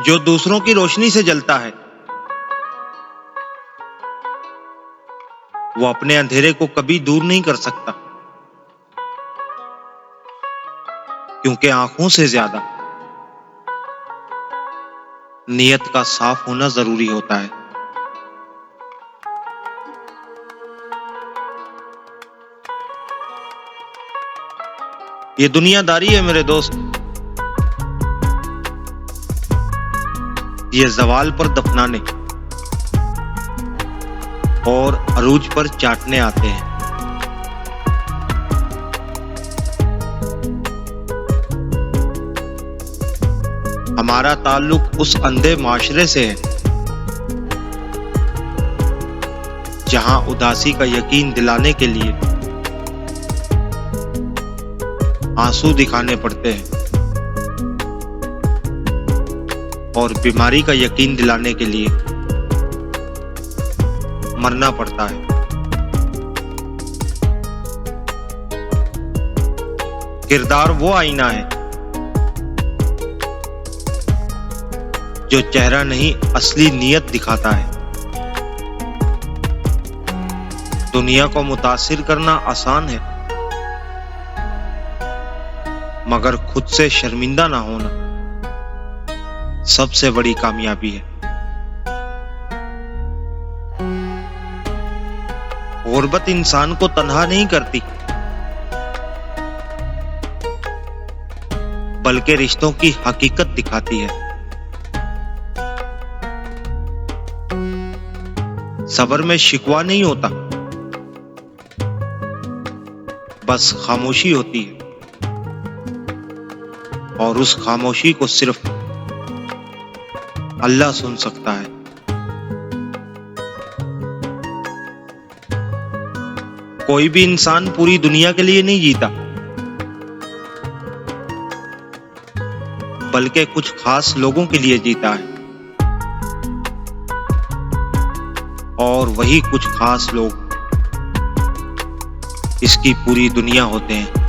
जो दूसरों की रोशनी से जलता है वो अपने अंधेरे को कभी दूर नहीं कर सकता, क्योंकि आंखों से ज्यादा नियत का साफ होना जरूरी होता है। ये दुनियादारी है मेरे दोस्त, ये ज़वाल पर दफनाने और अरूज पर चाटने आते हैं। हमारा ताल्लुक उस अंधे माशरे से है जहां उदासी का यकीन दिलाने के लिए आंसू दिखाने पड़ते हैं और बीमारी का यकीन दिलाने के लिए मरना पड़ता है। किरदार वो आईना है जो चेहरा नहीं असली नियत दिखाता है। दुनिया को मुतासिर करना आसान है, मगर खुद से शर्मिंदा ना होना सबसे बड़ी कामयाबी है। गुर्बत इंसान को तन्हा नहीं करती, बल्कि रिश्तों की हकीकत दिखाती है। सब्र में शिकवा नहीं होता, बस खामोशी होती है, और उस खामोशी को सिर्फ अल्लाह सुन सकता है। कोई भी इंसान पूरी दुनिया के लिए नहीं जीता, बल्कि कुछ खास लोगों के लिए जीता है, और वही कुछ खास लोग इसकी पूरी दुनिया होते हैं।